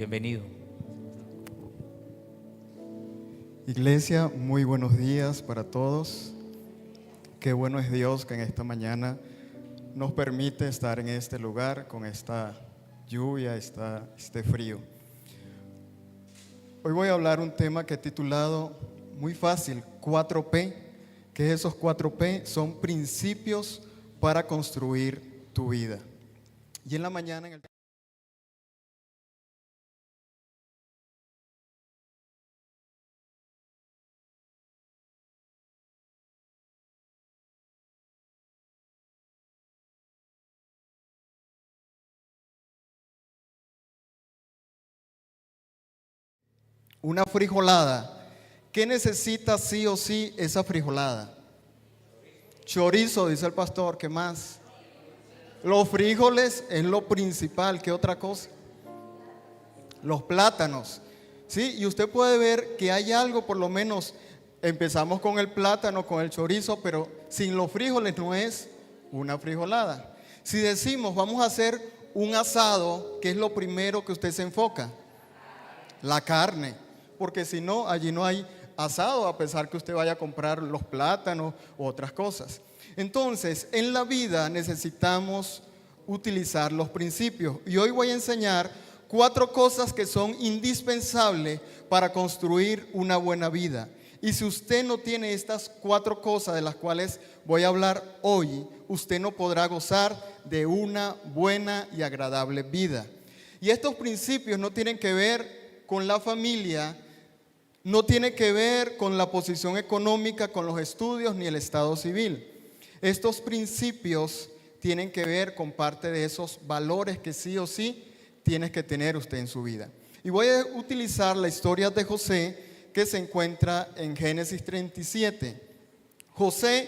Bienvenido. Iglesia, muy buenos días para todos. Qué bueno es Dios que en esta mañana nos permite estar en este lugar con esta lluvia, este frío. Hoy voy a hablar un tema que he titulado muy fácil, 4P. ¿Qué es esos 4P? Son principios para construir tu vida. Y en la mañana en el una frijolada. ¿Qué necesita sí o sí esa frijolada? Chorizo, dice el pastor. ¿Qué más? Los frijoles es lo principal. ¿Qué otra cosa? Los plátanos. ¿Sí? Y usted puede ver que hay algo, por lo menos empezamos con el plátano, con el chorizo, pero sin los frijoles no es una frijolada. Si decimos vamos a hacer un asado, ¿qué es lo primero que usted se enfoca? La carne, porque si no, allí no hay asado, a pesar que usted vaya a comprar los plátanos u otras cosas. Entonces, en la vida necesitamos utilizar los principios. Y hoy voy a enseñar 4 cosas que son indispensables para construir una buena vida. Y si usted no tiene estas 4 cosas de las cuales voy a hablar hoy, usted no podrá gozar de una buena y agradable vida. Y estos principios no tienen que ver con la familia, no tiene que ver con la posición económica, con los estudios ni el estado civil. Estos principios tienen que ver con parte de esos valores que sí o sí tienes que tener usted en su vida. Y voy a utilizar la historia de José que se encuentra en Génesis 37. José,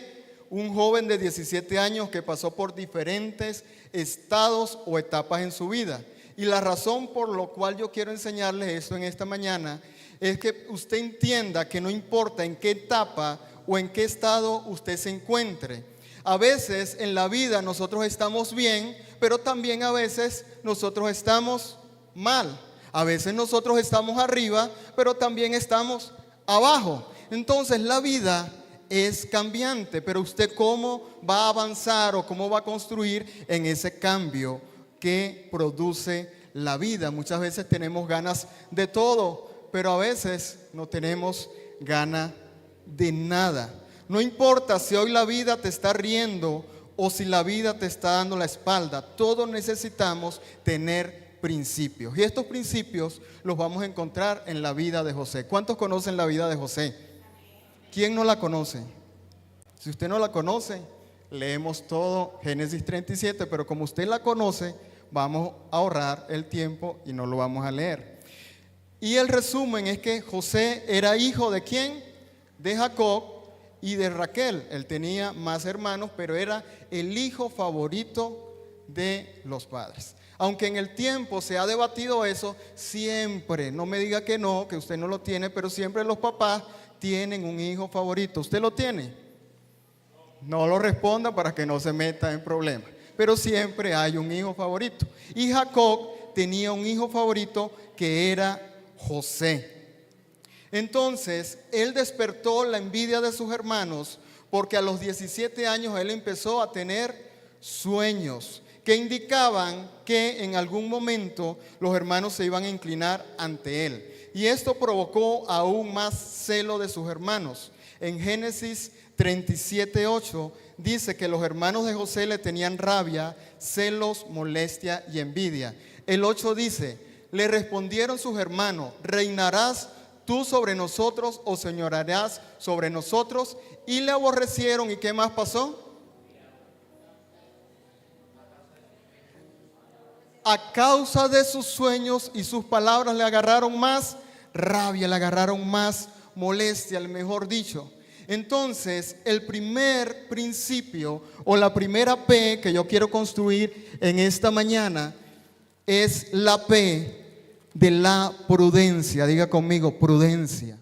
un joven de 17 años que pasó por diferentes estados o etapas en su vida. Y la razón por la cual yo quiero enseñarles esto en esta mañana es que usted entienda que no importa en qué etapa o en qué estado usted se encuentre. A veces en la vida nosotros estamos bien, pero también a veces nosotros estamos mal. A veces nosotros estamos arriba, pero también estamos abajo. Entonces la vida es cambiante, pero usted cómo va a avanzar o cómo va a construir en ese cambio que produce la vida. Muchas veces tenemos ganas de todo, pero a veces no tenemos ganas de nada. No importa si hoy la vida te está riendo o si la vida te está dando la espalda, todos necesitamos tener principios. Y estos principios los vamos a encontrar en la vida de José. ¿Cuántos conocen la vida de José? ¿Quién no la conoce? Si usted no la conoce, leemos todo Génesis 37, pero como usted la conoce, vamos a ahorrar el tiempo y no lo vamos a leer. Y el resumen es que José era hijo ¿de quién? De Jacob y de Raquel. Él tenía más hermanos, pero era el hijo favorito de los padres. Aunque en el tiempo se ha debatido eso, siempre, no me diga que no, que usted no lo tiene, pero siempre los papás tienen un hijo favorito. ¿Usted lo tiene? No lo responda para que no se meta en problemas. Pero siempre hay un hijo favorito. Y Jacob tenía un hijo favorito que era José. Entonces, él despertó la envidia de sus hermanos porque a los 17 años él empezó a tener sueños que indicaban que en algún momento los hermanos se iban a inclinar ante él. Y esto provocó aún más celo de sus hermanos. En Génesis 37:8 dice que los hermanos de José le tenían rabia, celos, molestia y envidia. El 8 dice: le respondieron sus hermanos: ¿reinarás tú sobre nosotros o señorearás sobre nosotros? Y le aborrecieron. ¿Y qué más pasó? A causa de sus sueños y sus palabras le agarraron más rabia, le agarraron más molestia, mejor dicho. Entonces, el primer principio o la primera P que yo quiero construir en esta mañana es la P de la prudencia. Diga conmigo, prudencia.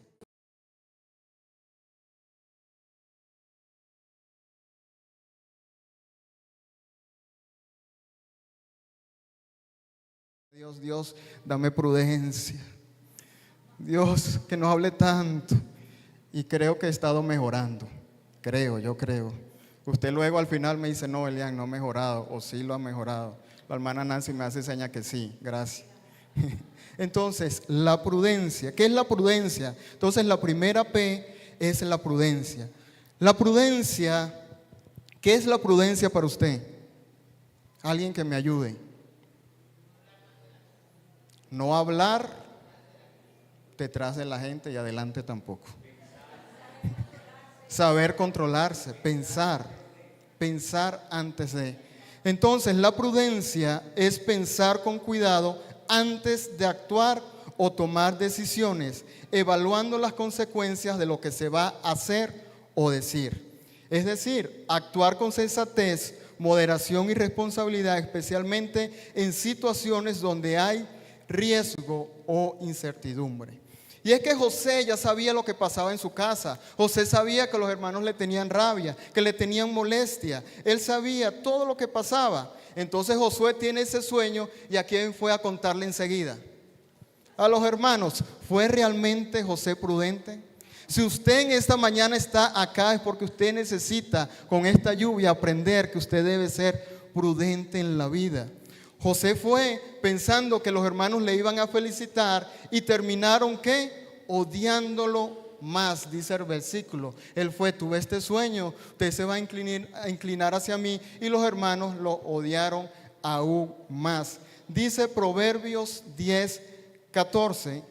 Dios, dame prudencia. Dios, que no hable tanto. Y creo que he estado mejorando. Yo creo. Usted luego al final me dice, no, Elian, no ha mejorado. O sí lo ha mejorado. La hermana Nancy me hace seña que sí. Gracias. Entonces, la prudencia. ¿Qué es la prudencia? Entonces, la primera P es la prudencia. La prudencia, ¿qué es la prudencia para usted? Alguien que me ayude. No hablar detrás de la gente y adelante tampoco. Saber controlarse, pensar antes de. Entonces, la prudencia es pensar con cuidado antes de actuar o tomar decisiones, evaluando las consecuencias de lo que se va a hacer o decir. Es decir, actuar con sensatez, moderación y responsabilidad, especialmente en situaciones donde hay riesgo o incertidumbre. Y es que José ya sabía lo que pasaba en su casa. José sabía que los hermanos le tenían rabia, que le tenían molestia. Él sabía todo lo que pasaba. Entonces Josué tiene ese sueño y a quién fue a contarle enseguida. A los hermanos. ¿Fue realmente José prudente? Si usted en esta mañana está acá es porque usted necesita con esta lluvia aprender que usted debe ser prudente en la vida. José fue pensando que los hermanos le iban a felicitar y terminaron ¿qué? Odiándolo más, dice el versículo. Él fue, tuve este sueño, usted se va a inclinar hacia mí, y los hermanos lo odiaron aún más. Dice Proverbios 10:14,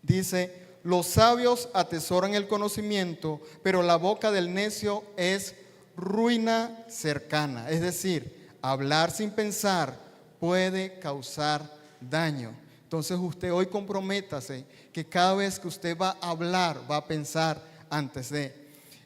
dice, los sabios atesoran el conocimiento, pero la boca del necio es ruina cercana. Es decir, hablar sin pensar puede causar daño. Entonces usted hoy comprométase que cada vez que usted va a hablar, va a pensar antes de.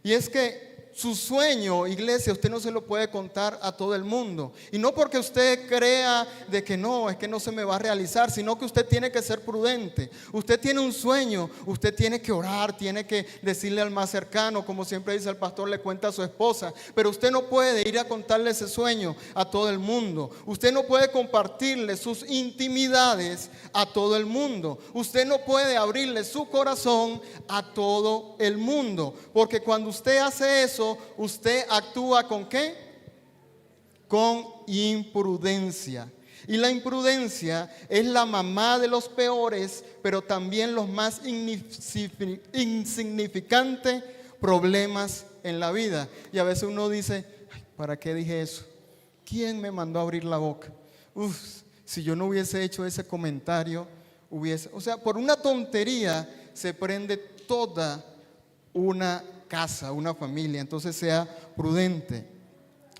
Y es que su sueño, iglesia, usted no se lo puede contar a todo el mundo. Y no porque usted crea de que no, es que no se me va a realizar, sino que usted tiene que ser prudente. Usted tiene un sueño, usted tiene que orar, tiene que decirle al más cercano, como siempre dice el pastor, le cuenta a su esposa. Pero usted no puede ir a contarle ese sueño a todo el mundo. Usted no puede compartirle sus intimidades a todo el mundo. Usted no puede abrirle su corazón a todo el mundo. Porque cuando usted hace eso, usted actúa ¿con qué? Con imprudencia. Y la imprudencia es la mamá de los peores, pero también los más insignificantes problemas en la vida. Y a veces uno dice, ¿para qué dije eso? ¿Quién me mandó a abrir la boca? Si yo no hubiese hecho ese comentario, o sea, por una tontería se prende toda una casa, una familia. Entonces sea prudente.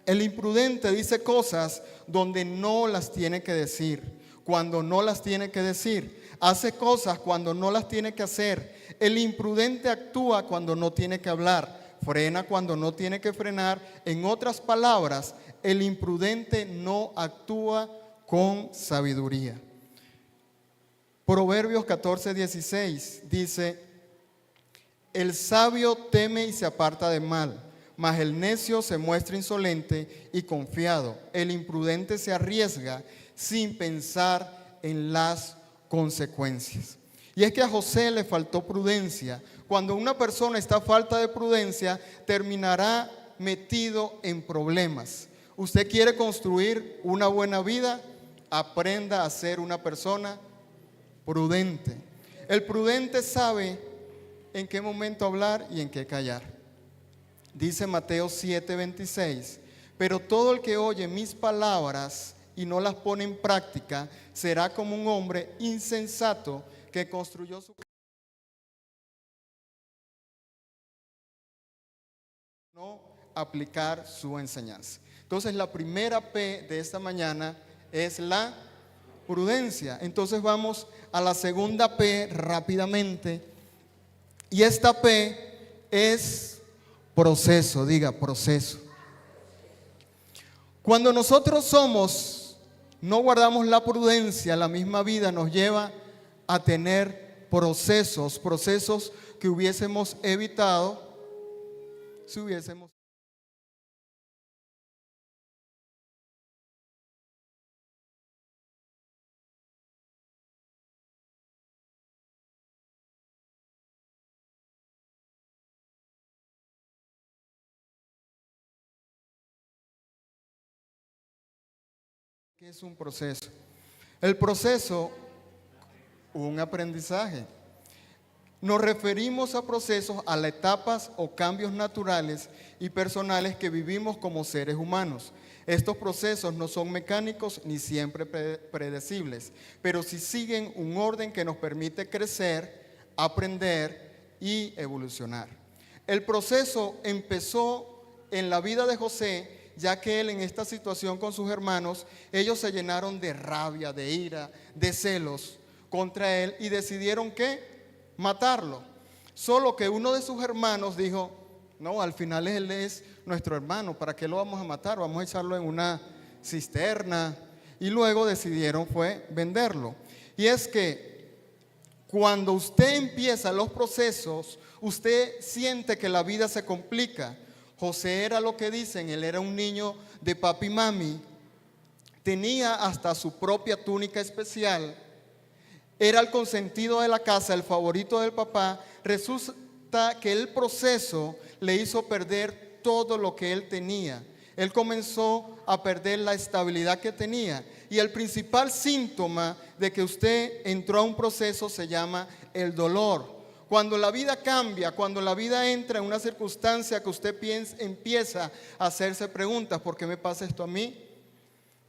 El imprudente dice cosas donde no las tiene que decir, cuando no las tiene que decir. Hace cosas cuando no las tiene que hacer. El imprudente actúa cuando no tiene que hablar, frena cuando no tiene que frenar. En otras palabras, el imprudente no actúa con sabiduría. Proverbios 14:16 dice, el sabio teme y se aparta de mal, mas el necio se muestra insolente y confiado. El imprudente se arriesga sin pensar en las consecuencias. Y es que a José le faltó prudencia. Cuando una persona está a falta de prudencia, terminará metido en problemas. ¿Usted quiere construir una buena vida? Aprenda a ser una persona prudente. El prudente sabe en qué momento hablar y en qué callar. Dice Mateo 7:26, pero todo el que oye mis palabras y no las pone en práctica será como un hombre insensato que construyó su casa. No aplicar su enseñanza. Entonces la primera P de esta mañana es la prudencia. Entonces vamos a la segunda P rápidamente. Y esta P es proceso, diga proceso. Cuando nosotros no guardamos la prudencia, la misma vida nos lleva a tener procesos que hubiésemos evitado si hubiésemos ¿Qué es un proceso? El proceso, un aprendizaje. Nos referimos a procesos, a las etapas o cambios naturales y personales que vivimos como seres humanos. Estos procesos no son mecánicos ni siempre predecibles, pero sí siguen un orden que nos permite crecer, aprender y evolucionar. El proceso empezó en la vida de José, ya que él en esta situación con sus hermanos, ellos se llenaron de rabia, de ira, de celos contra él y decidieron ¿qué? Matarlo. Solo que uno de sus hermanos dijo, no, al final él es nuestro hermano, ¿para qué lo vamos a matar? Vamos a echarlo en una cisterna. Y luego decidieron fue venderlo. Y es que cuando usted empieza los procesos, usted siente que la vida se complica. José era lo que dicen, él era un niño de papi y mami, tenía hasta su propia túnica especial, era el consentido de la casa, el favorito del papá. Resulta que el proceso le hizo perder todo lo que él tenía. Él comenzó a perder la estabilidad que tenía. Y el principal síntoma de que usted entró a un proceso se llama el dolor. Cuando la vida cambia, cuando la vida entra en una circunstancia que usted empieza a hacerse preguntas, ¿por qué me pasa esto a mí?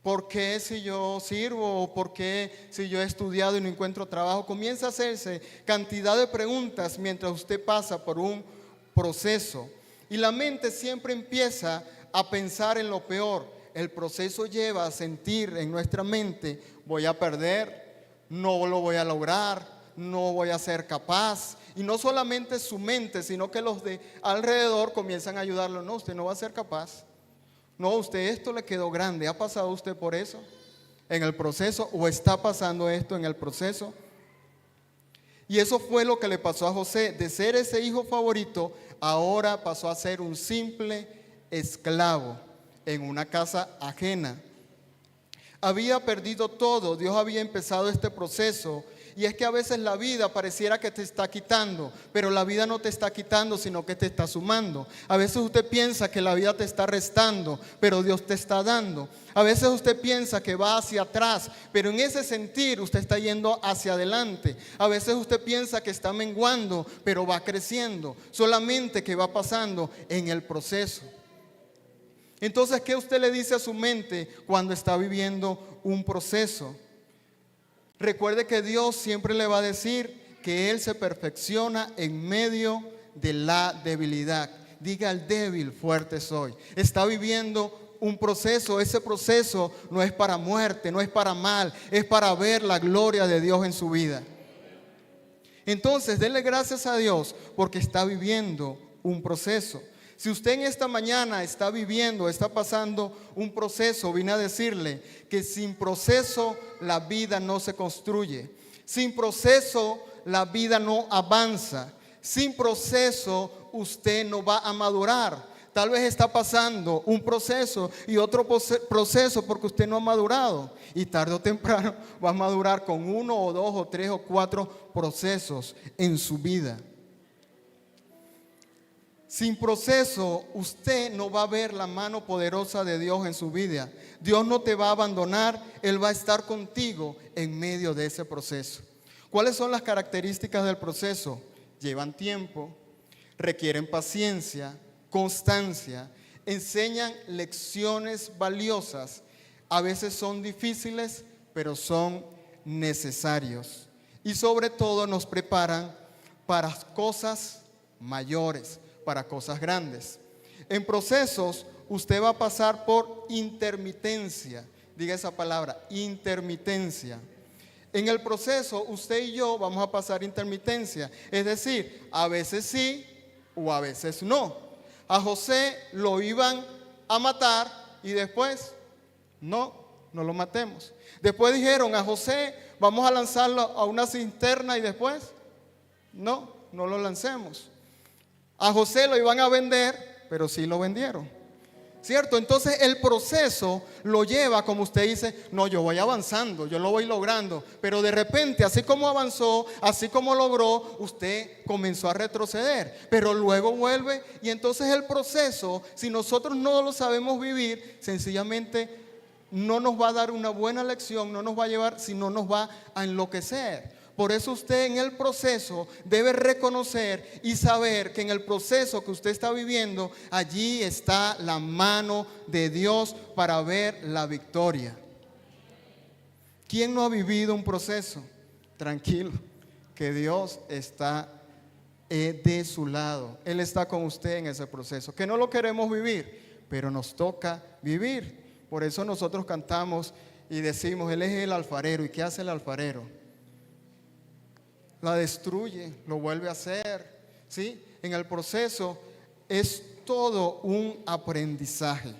¿Por qué si yo sirvo? ¿Por qué si yo he estudiado y no encuentro trabajo? Comienza a hacerse cantidad de preguntas mientras usted pasa por un proceso. Y la mente siempre empieza a pensar en lo peor. El proceso lleva a sentir en nuestra mente, voy a perder, no lo voy a lograr, no voy a ser capaz. Y no solamente su mente, sino que los de alrededor comienzan a ayudarlo. No, usted no va a ser capaz. No, usted esto le quedó grande. ¿Ha pasado usted por eso en el proceso? ¿O está pasando esto en el proceso? Y eso fue lo que le pasó a José. De ser ese hijo favorito, ahora pasó a ser un simple esclavo en una casa ajena. Había perdido todo. Dios había empezado este proceso. Y es que a veces la vida pareciera que te está quitando, pero la vida no te está quitando, sino que te está sumando. A veces usted piensa que la vida te está restando, pero Dios te está dando. A veces usted piensa que va hacia atrás, pero en ese sentir usted está yendo hacia adelante. A veces usted piensa que está menguando, pero va creciendo, solamente que va pasando en el proceso. Entonces, ¿qué usted le dice a su mente cuando está viviendo un proceso? Recuerde que Dios siempre le va a decir que Él se perfecciona en medio de la debilidad. Diga al débil, fuerte soy. Está viviendo un proceso. Ese proceso no es para muerte, no es para mal, es para ver la gloria de Dios en su vida. Entonces, denle gracias a Dios porque está viviendo un proceso. Si usted en esta mañana está viviendo, está pasando un proceso, vine a decirle que sin proceso la vida no se construye. Sin proceso la vida no avanza. Sin proceso usted no va a madurar. Tal vez está pasando un proceso y otro proceso porque usted no ha madurado. Y tarde o temprano va a madurar con 1 o 2 o 3 o 4 procesos en su vida. Sin proceso, usted no va a ver la mano poderosa de Dios en su vida. Dios no te va a abandonar, Él va a estar contigo en medio de ese proceso. ¿Cuáles son las características del proceso? Llevan tiempo, requieren paciencia, constancia, enseñan lecciones valiosas. A veces son difíciles, pero son necesarios. Y sobre todo nos preparan para cosas mayores, para cosas grandes. En procesos usted va a pasar por intermitencia. Diga esa palabra, intermitencia. En el proceso usted y yo vamos a pasar intermitencia. Es decir, a veces sí o a veces no. A José lo iban a matar y después no lo matemos. Después dijeron a José, vamos a lanzarlo a una cisterna y después no lo lancemos. A José lo iban a vender, pero sí lo vendieron, ¿cierto? Entonces el proceso lo lleva, como usted dice, no, yo voy avanzando, yo lo voy logrando, pero de repente, así como avanzó, así como logró, usted comenzó a retroceder, pero luego vuelve. Y entonces el proceso, si nosotros no lo sabemos vivir, sencillamente no nos va a dar una buena lección, no nos va a llevar, sino nos va a enloquecer. Por eso usted en el proceso debe reconocer y saber que en el proceso que usted está viviendo, allí está la mano de Dios para ver la victoria. ¿Quién no ha vivido un proceso? Tranquilo, que Dios está de su lado. Él está con usted en ese proceso. Que no lo queremos vivir, pero nos toca vivir. Por eso nosotros cantamos y decimos, Él es el alfarero. ¿Y qué hace el alfarero? La destruye, lo vuelve a hacer, ¿sí? En el proceso es todo un aprendizaje.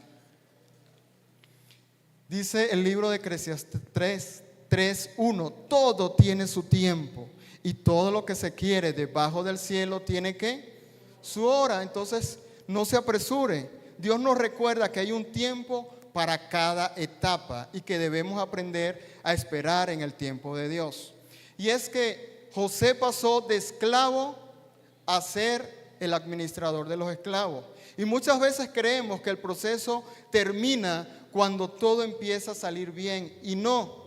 Dice el libro de Eclesiastés 3:1, todo tiene su tiempo y todo lo que se quiere debajo del cielo tiene ¿qué? Su hora. Entonces no se apresure. Dios nos recuerda que hay un tiempo para cada etapa y que debemos aprender a esperar en el tiempo de Dios. Y es que José pasó de esclavo a ser el administrador de los esclavos. Y muchas veces creemos que el proceso termina cuando todo empieza a salir bien. Y no.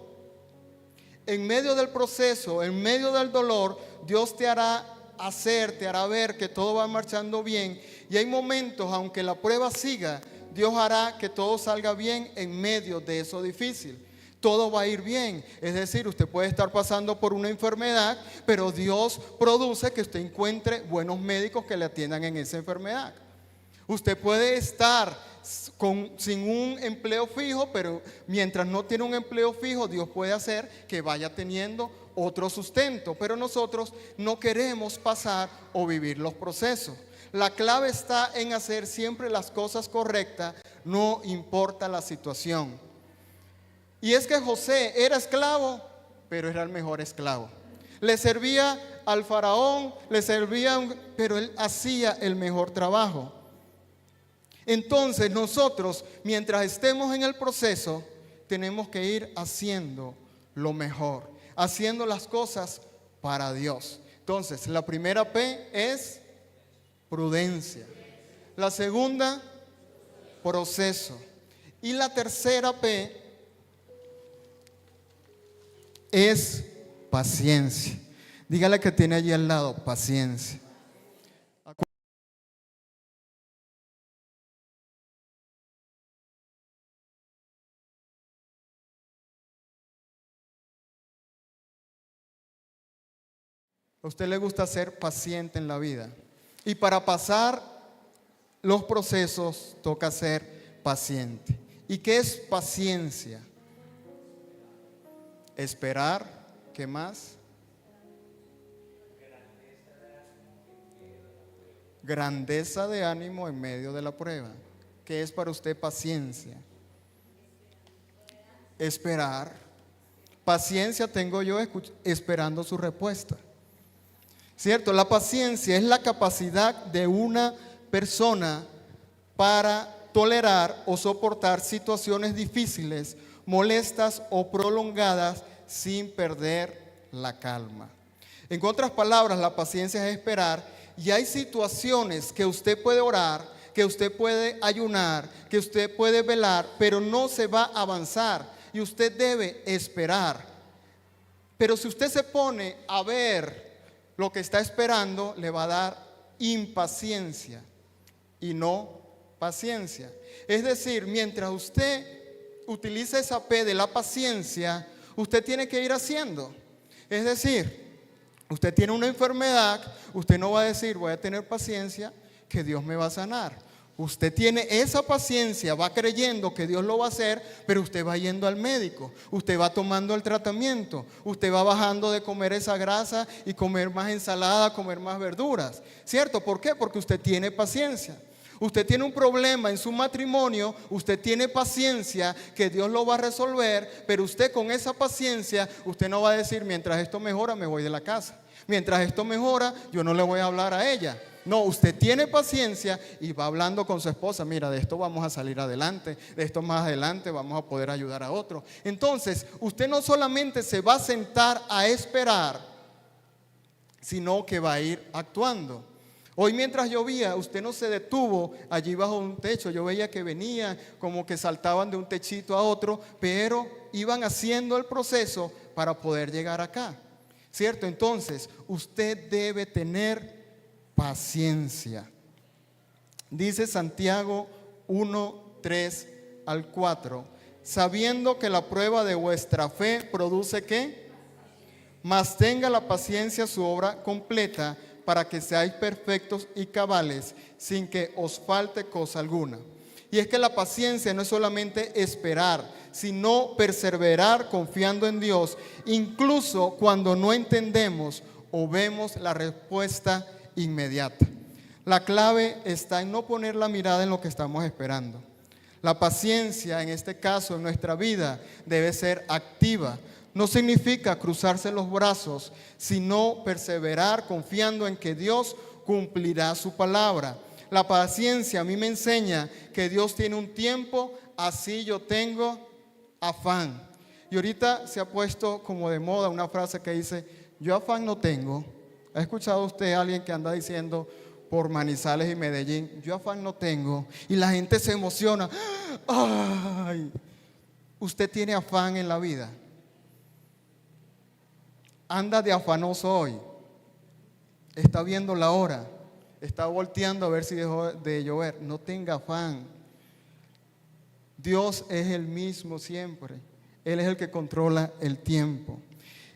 En medio del proceso, en medio del dolor, Dios te hará ver que todo va marchando bien. Y hay momentos, aunque la prueba siga, Dios hará que todo salga bien en medio de eso difícil. Todo va a ir bien. Es decir, usted puede estar pasando por una enfermedad, pero Dios produce que usted encuentre buenos médicos que le atiendan en esa enfermedad. Usted puede estar sin un empleo fijo, pero mientras no tiene un empleo fijo, Dios puede hacer que vaya teniendo otro sustento. Pero nosotros no queremos pasar o vivir los procesos. La clave está en hacer siempre las cosas correctas, no importa la situación. Y es que José era esclavo, pero era el mejor esclavo. Le servía al faraón, pero él hacía el mejor trabajo. Entonces nosotros, mientras estemos en el proceso, tenemos que ir haciendo lo mejor, haciendo las cosas para Dios. Entonces, la primera P es prudencia. La segunda, proceso. Y la tercera P es paciencia. Dígale que tiene allí al lado, paciencia. A usted le gusta ser paciente en la vida. Y para pasar los procesos toca ser paciente. ¿Y qué es paciencia? Esperar, ¿qué más? Grandeza de ánimo en medio de la prueba. ¿Qué es para usted paciencia? Esperar. Paciencia tengo yo esperando su respuesta. ¿Cierto? La paciencia es la capacidad de una persona para tolerar o soportar situaciones difíciles, molestas o prolongadas sin perder la calma. En otras palabras, la paciencia es esperar, y hay situaciones que usted puede orar, que usted puede ayunar, que usted puede velar, pero no se va a avanzar y usted debe esperar. Pero si usted se pone a ver lo que está esperando, le va a dar impaciencia y no paciencia. Es decir, mientras usted utiliza esa P de la paciencia, usted tiene que ir haciendo. Es decir, usted tiene una enfermedad, usted no va a decir, voy a tener paciencia, que Dios me va a sanar. Usted tiene esa paciencia, va creyendo que Dios lo va a hacer, pero usted va yendo al médico, usted va tomando el tratamiento, usted va bajando de comer esa grasa y comer más ensalada, comer más verduras. ¿Cierto? ¿Por qué? Porque usted tiene paciencia. Usted tiene un problema en su matrimonio, usted tiene paciencia que Dios lo va a resolver, pero usted con esa paciencia, usted no va a decir, mientras esto mejora me voy de la casa. Mientras esto mejora, yo no le voy a hablar a ella. No, usted tiene paciencia y va hablando con su esposa, mira, de esto vamos a salir adelante, de esto más adelante vamos a poder ayudar a otro. Entonces, usted no solamente se va a sentar a esperar, sino que va a ir actuando. Hoy mientras llovía, usted no se detuvo allí bajo un techo. Yo veía que venían, como que saltaban de un techito a otro, pero iban haciendo el proceso para poder llegar acá, ¿cierto? Entonces, usted debe tener paciencia. Dice Santiago 1, 3 al 4, sabiendo que la prueba de vuestra fe produce ¿qué? Mas tenga la paciencia su obra completa, para que seáis perfectos y cabales, sin que os falte cosa alguna. Y es que la paciencia no es solamente esperar, sino perseverar confiando en Dios, incluso cuando no entendemos o vemos la respuesta inmediata. La clave está en no poner la mirada en lo que estamos esperando. La paciencia, en este caso, en nuestra vida, debe ser activa. No significa cruzarse los brazos, sino perseverar confiando en que Dios cumplirá su palabra. La paciencia a mí me enseña que Dios tiene un tiempo, así yo tengo afán. Y ahorita se ha puesto como de moda una frase que dice, yo afán no tengo. ¿Ha escuchado usted a alguien que anda diciendo por Manizales y Medellín, yo afán no tengo? Y la gente se emociona. ¡Ay! ¿Usted tiene afán en la vida? Anda de afanoso hoy, está viendo la hora, está volteando a ver si dejó de llover. No tenga afán. Dios es el mismo siempre. Él es el que controla el tiempo.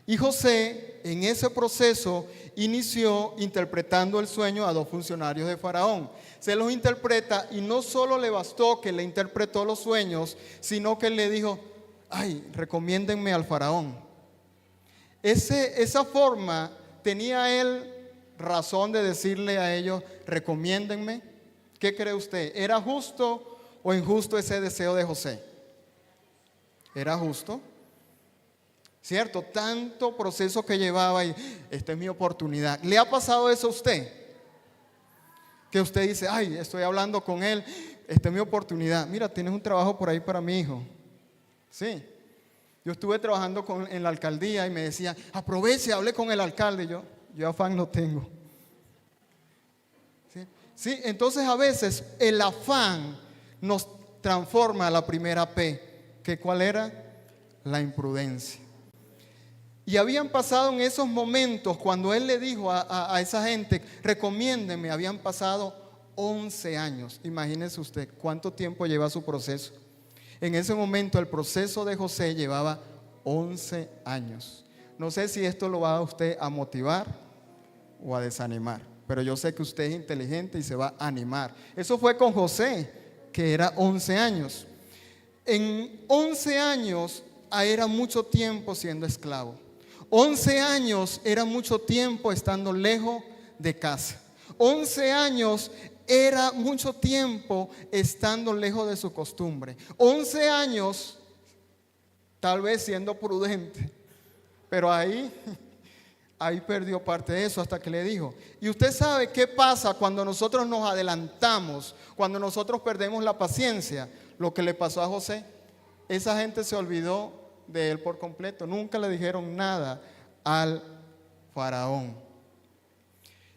Y José en ese proceso inició interpretando el sueño a dos funcionarios de Faraón. Se los interpreta y no solo le bastó que le interpretó los sueños, sino que le dijo, ay, recomiéndenme al Faraón. Esa forma tenía él razón de decirle a ellos, recomiéndenme. ¿Qué cree usted? ¿Era justo o injusto ese deseo de José? Era justo, ¿cierto? Tanto proceso que llevaba y esta es mi oportunidad. ¿Le ha pasado eso a usted? Que usted dice, ay, estoy hablando con él, esta es mi oportunidad. Mira, tienes un trabajo por ahí para mi hijo. Sí. Yo estuve trabajando en la alcaldía y me decían, aproveche, hable con el alcalde. Yo afán no tengo. ¿Sí? Entonces a veces el afán nos transforma a la primera P, que ¿cuál era? La imprudencia. Y habían pasado en esos momentos, cuando él le dijo a esa gente, recomiéndeme, habían pasado 11 años. Imagínese usted cuánto tiempo lleva su proceso. En ese momento el proceso de José llevaba 11 años. No sé si esto lo va a usted a motivar o a desanimar, pero yo sé que usted es inteligente y se va a animar. Eso fue con José, que era 11 años. En 11 años era mucho tiempo siendo esclavo. 11 años era mucho tiempo estando lejos de casa. 11 años era mucho tiempo estando lejos de su costumbre. 11 años, tal vez siendo prudente, pero ahí perdió parte de eso hasta que le dijo. Y usted sabe qué pasa cuando nosotros nos adelantamos, cuando nosotros perdemos la paciencia. Lo que le pasó a José, esa gente se olvidó de él por completo. Nunca le dijeron nada al faraón.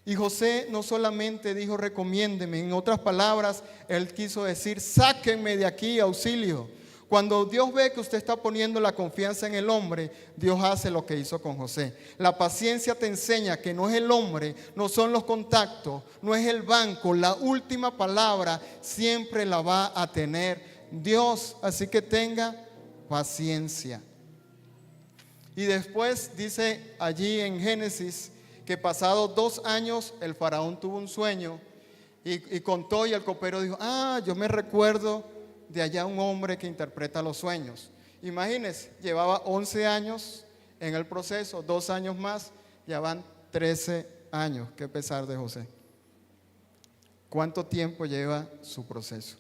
Y José no solamente dijo recomiéndeme, en otras palabras, él quiso decir sáquenme de aquí, auxilio. Cuando Dios ve que usted está poniendo la confianza en el hombre, Dios hace lo que hizo con José. La paciencia te enseña que no es el hombre, no son los contactos, no es el banco, la última palabra siempre la va a tener Dios. Así que tenga paciencia. Y después dice allí en Génesis que pasados 2 años el faraón tuvo un sueño y contó, y el copero dijo, yo me recuerdo de allá un hombre que interpreta los sueños. Imagínense, llevaba 11 años en el proceso, 2 años más, ya van 13 años. Qué pesar de José. ¿Cuánto tiempo lleva su proceso?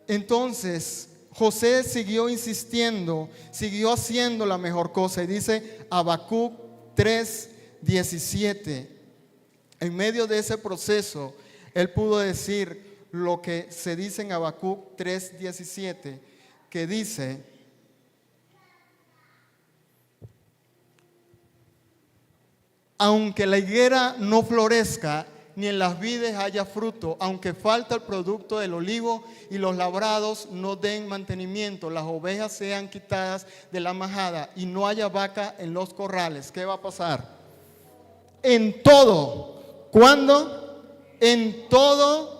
Entonces José siguió insistiendo, siguió haciendo la mejor cosa. Y dice Habacuc 3:17. En medio de ese proceso, él pudo decir lo que se dice en Habacuc 3:17, que dice: Aunque la higuera no florezca, ni en las vides haya fruto, aunque falta el producto del olivo y los labrados no den mantenimiento, las ovejas sean quitadas de la majada y no haya vaca en los corrales, ¿qué va a pasar? En todo. ¿Cuándo? En todo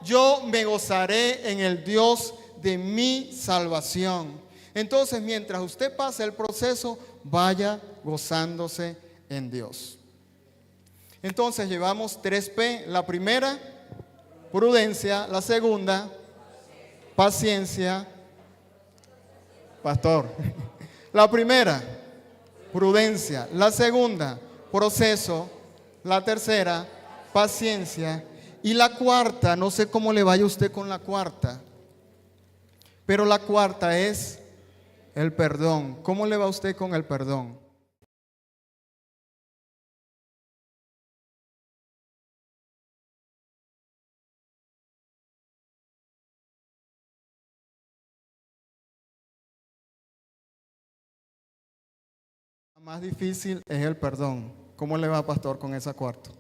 yo me gozaré en el Dios de mi salvación. Entonces, mientras usted pase el proceso, vaya gozándose en Dios. Entonces llevamos 3P. La primera, prudencia. La segunda, paciencia. Pastor. La primera, prudencia. La segunda, proceso. La tercera, paciencia. Y la cuarta, no sé cómo le vaya usted con la cuarta, pero la cuarta es el perdón. ¿Cómo le va usted con el perdón? Más difícil es el perdón. ¿Cómo le va, pastor, con esa cuarta?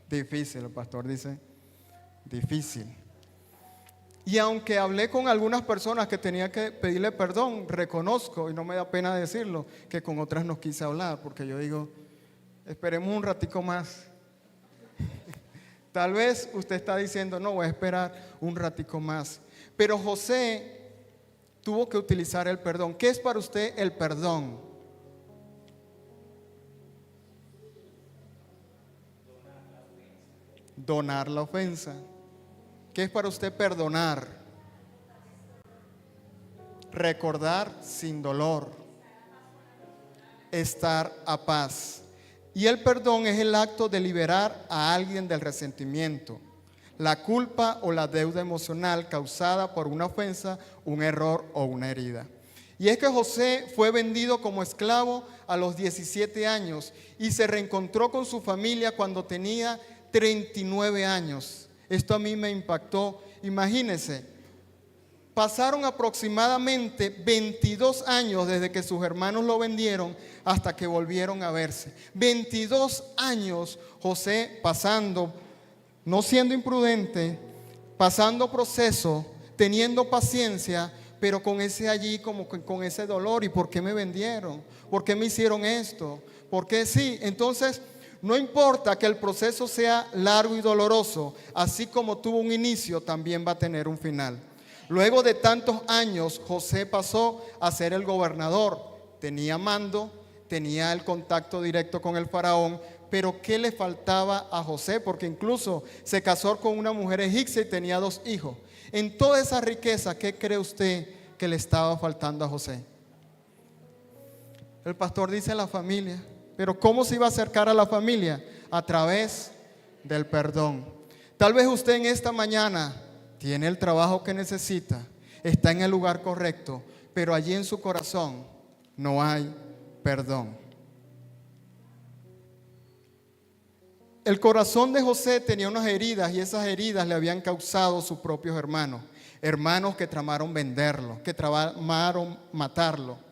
Difícil, el pastor dice, difícil. Y aunque hablé con algunas personas que tenía que pedirle perdón, reconozco, y no me da pena decirlo, que con otras no quise hablar, porque yo digo, esperemos un ratico más. Tal vez usted está diciendo, no, voy a esperar un ratico más. Pero José tuvo que utilizar el perdón. ¿Qué es para usted el perdón? Donar la ofensa. ¿Qué es para usted perdonar? Recordar sin dolor. Estar a paz. Y el perdón es el acto de liberar a alguien del resentimiento, la culpa o la deuda emocional causada por una ofensa, un error o una herida. Y es que José fue vendido como esclavo a los 17 años y se reencontró con su familia cuando tenía 39 años. Esto a mí me impactó. Imagínense, pasaron aproximadamente 22 años desde que sus hermanos lo vendieron hasta que volvieron a verse. 22 años José pasando, no siendo imprudente, pasando proceso, teniendo paciencia, pero con ese allí, como con ese dolor. ¿Y por qué me vendieron? ¿Por qué me hicieron esto? ¿Por qué sí? Entonces, no importa que el proceso sea largo y doloroso, así como tuvo un inicio, también va a tener un final. Luego de tantos años, José pasó a ser el gobernador. Tenía mando, tenía el contacto directo con el faraón, pero ¿qué le faltaba a José? Porque incluso se casó con una mujer egipcia y tenía 2 hijos. En toda esa riqueza, ¿qué cree usted que le estaba faltando a José? El pastor dice la familia. Pero ¿cómo se iba a acercar a la familia? A través del perdón. Tal vez usted en esta mañana tiene el trabajo que necesita, está en el lugar correcto, pero allí en su corazón no hay perdón. El corazón de José tenía unas heridas y esas heridas le habían causado sus propios hermanos. Hermanos que tramaron venderlo, que tramaron matarlo.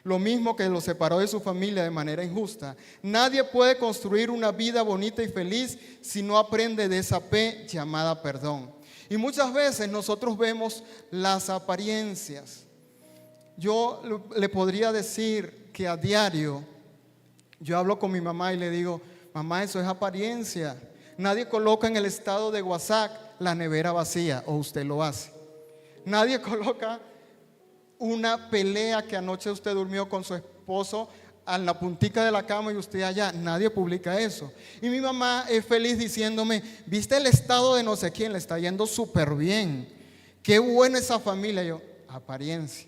Lo mismo que lo separó de su familia de manera injusta. Nadie puede construir una vida bonita y feliz si no aprende de esa P llamada perdón. Y muchas veces nosotros vemos las apariencias. Yo le podría decir que a diario yo hablo con mi mamá y le digo, mamá, eso es apariencia. Nadie coloca en el estado de WhatsApp la nevera vacía, o usted lo hace. Nadie coloca una pelea que anoche usted durmió con su esposo a la puntica de la cama y usted allá. Nadie publica eso. Y mi mamá es feliz diciéndome, ¿viste el estado de no sé quién? Le está yendo súper bien. Qué buena esa familia. Yo, apariencia.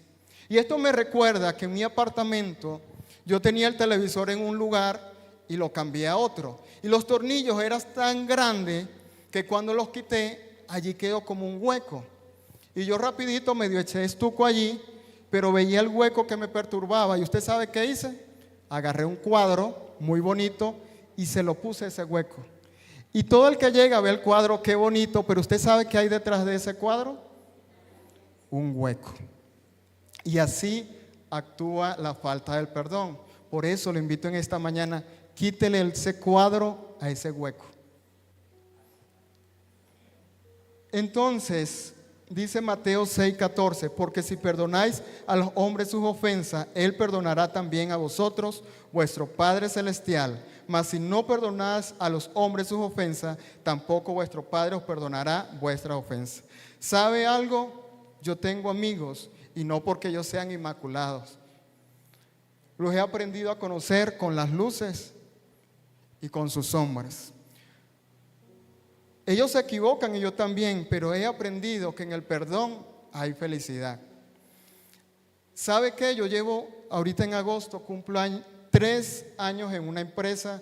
Y esto me recuerda que en mi apartamento yo tenía el televisor en un lugar y lo cambié a otro. Y los tornillos eran tan grandes que cuando los quité, allí quedó como un hueco. Y yo rapidito medio eché estuco allí, pero veía el hueco que me perturbaba. ¿Y usted sabe qué hice? Agarré un cuadro muy bonito y se lo puse a ese hueco. Y todo el que llega ve el cuadro, qué bonito, pero ¿usted sabe qué hay detrás de ese cuadro? Un hueco. Y así actúa la falta del perdón. Por eso lo invito en esta mañana, quítele ese cuadro a ese hueco. Entonces, dice Mateo 6:14, porque si perdonáis a los hombres sus ofensas, Él perdonará también a vosotros, vuestro Padre Celestial. Mas si no perdonáis a los hombres sus ofensas, tampoco vuestro Padre os perdonará vuestras ofensas. ¿Sabe algo? Yo tengo amigos, y no porque ellos sean inmaculados. Los he aprendido a conocer con las luces y con sus sombras. Ellos se equivocan y yo también, pero he aprendido que en el perdón hay felicidad. ¿Sabe qué? Yo llevo, ahorita en agosto, cumplo 3 años en una empresa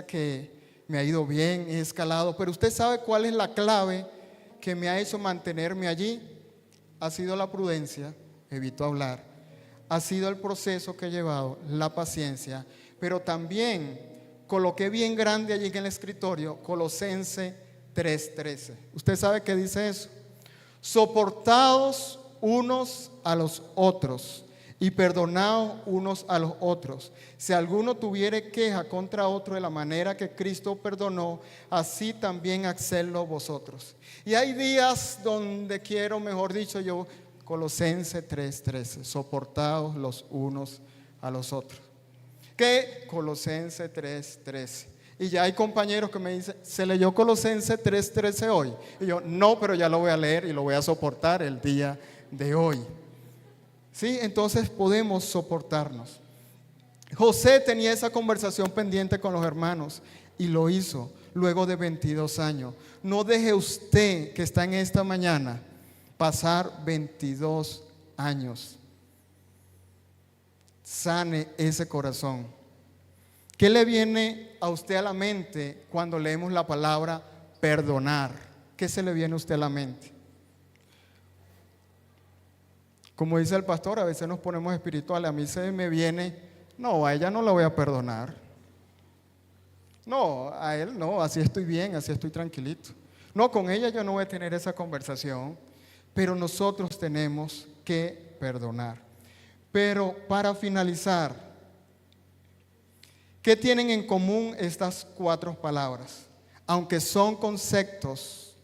que me ha ido bien, he escalado, pero usted sabe cuál es la clave que me ha hecho mantenerme allí. Ha sido la prudencia, evito hablar, ha sido el proceso que he llevado, la paciencia, pero también coloqué bien grande allí en el escritorio Colosenses 3:13. ¿Usted sabe qué dice eso? Soportaos unos a los otros y perdonaos unos a los otros. Si alguno tuviere queja contra otro de la manera que Cristo perdonó, así también hacedlo vosotros. Y hay días donde quiero, mejor dicho yo, Colosenses 3:13, soportaos los unos a los otros. ¿Qué? Colosenses 3:13. Y ya hay compañeros que me dicen, ¿se leyó Colosenses 3:13 hoy? Y yo, no, pero ya lo voy a leer y lo voy a soportar el día de hoy. ¿Sí? Entonces podemos soportarnos. José tenía esa conversación pendiente con los hermanos y lo hizo luego de 22 años. No deje usted que está en esta mañana pasar 22 años. Sane ese corazón. ¿Qué le viene a usted a la mente cuando leemos la palabra perdonar? ¿Qué se le viene a usted a la mente? Como dice el pastor, a veces nos ponemos espirituales. A mí se me viene, no, a ella no la voy a perdonar. No, a él no, así estoy bien, así estoy tranquilito. No, con ella yo no voy a tener esa conversación. Pero nosotros tenemos que perdonar. Pero para finalizar, ¿qué tienen en común estas 4 palabras? Aunque son conceptos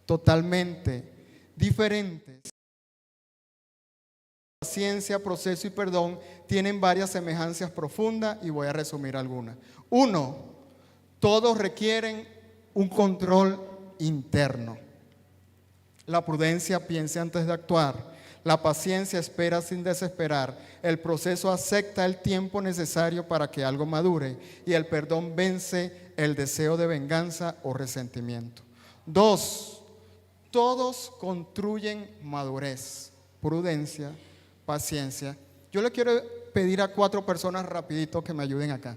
totalmente diferentes, paciencia, proceso y perdón tienen varias semejanzas profundas y voy a resumir algunas. 1, todos requieren un control interno. La prudencia piensa antes de actuar. La paciencia espera sin desesperar. El proceso acepta el tiempo necesario para que algo madure. Y el perdón vence el deseo de venganza o resentimiento. 2, todos construyen madurez, prudencia, paciencia. Yo le quiero pedir a 4 personas rapidito que me ayuden acá.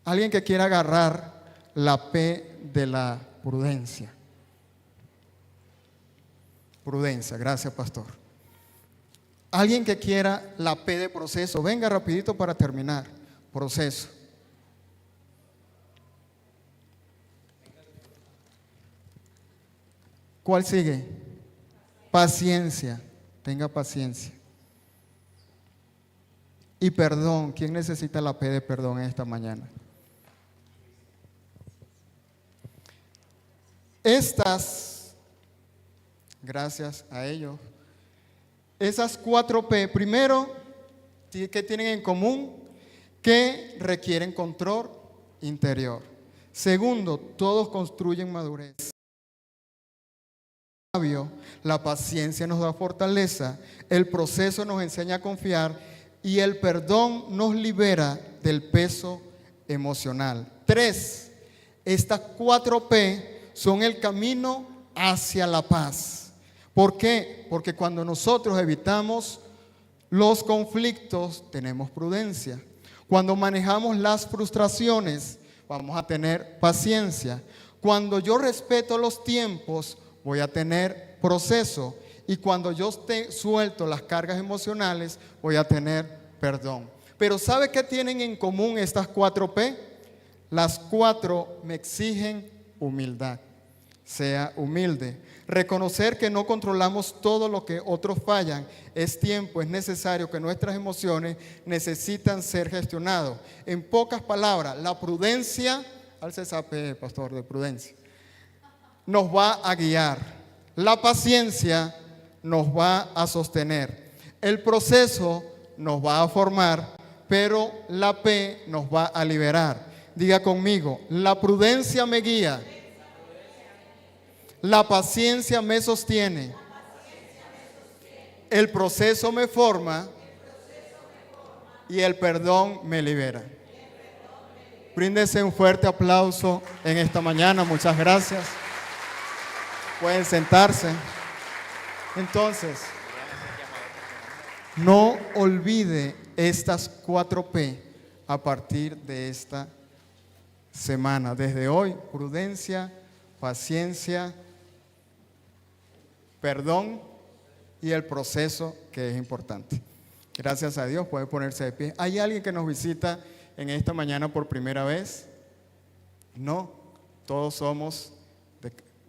Alguien que quiera agarrar la P de la prudencia. Prudencia, gracias pastor. Alguien que quiera la P de proceso, venga rapidito para terminar. Proceso. ¿Cuál sigue? Paciencia, tenga paciencia. Y perdón, ¿quién necesita la P de perdón en esta mañana? Gracias a ellos. Esas 4 P, primero, ¿qué tienen en común? Que requieren control interior. Segundo, todos construyen madurez. La paciencia nos da fortaleza, el proceso nos enseña a confiar y el perdón nos libera del peso emocional. 3, estas 4 P son el camino hacia la paz. ¿Por qué? Porque cuando nosotros evitamos los conflictos, tenemos prudencia. Cuando manejamos las frustraciones, vamos a tener paciencia. Cuando yo respeto los tiempos, voy a tener proceso. Y cuando yo suelto las cargas emocionales, voy a tener perdón. Pero ¿sabe qué tienen en común estas 4 P? Las 4 me exigen humildad. sea humilde. Reconocer que no controlamos todo lo que otros fallan es tiempo, es necesario que nuestras emociones necesitan ser gestionadas. En pocas palabras, la prudencia, al CSAP, pastor, de prudencia, nos va a guiar. La paciencia nos va a sostener. El proceso nos va a formar, pero la P nos va a liberar. Diga conmigo, la prudencia me guía. La paciencia me sostiene. El proceso me forma. Y el perdón me libera. Bríndese un fuerte aplauso en esta mañana. Muchas gracias. Pueden sentarse. Entonces, no olvide estas 4P a partir de esta semana. Desde hoy, prudencia, paciencia, perdón y el proceso, que es importante. Gracias a Dios, puede ponerse de pie. ¿Hay alguien que nos visita en esta mañana por primera vez? No, todos somos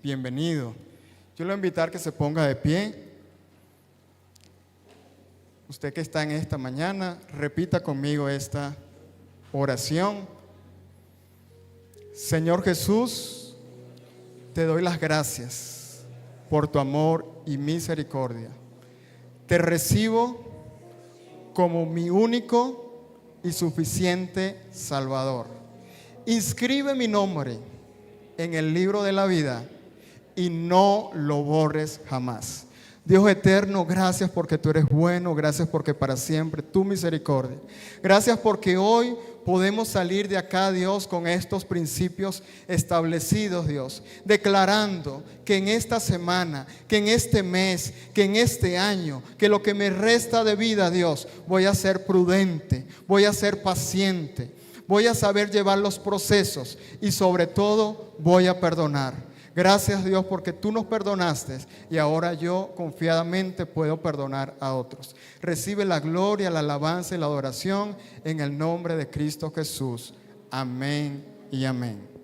bienvenidos. Yo le voy a invitar que se ponga de pie. Usted que está en esta mañana, repita conmigo esta oración. Señor Jesús, te doy las gracias por tu amor y misericordia. Te recibo como mi único y suficiente Salvador. Inscribe mi nombre en el libro de la vida y no lo borres jamás. Dios eterno, gracias porque tú eres bueno, gracias porque para siempre tu misericordia. Gracias porque hoy podemos salir de acá, Dios, con estos principios establecidos, Dios, declarando que en esta semana, que en este mes, que en este año, que lo que me resta de vida, Dios, voy a ser prudente, voy a ser paciente, voy a saber llevar los procesos y sobre todo voy a perdonar. Gracias, Dios, porque tú nos perdonaste y ahora yo confiadamente puedo perdonar a otros. Recibe la gloria, la alabanza y la adoración en el nombre de Cristo Jesús. Amén y amén.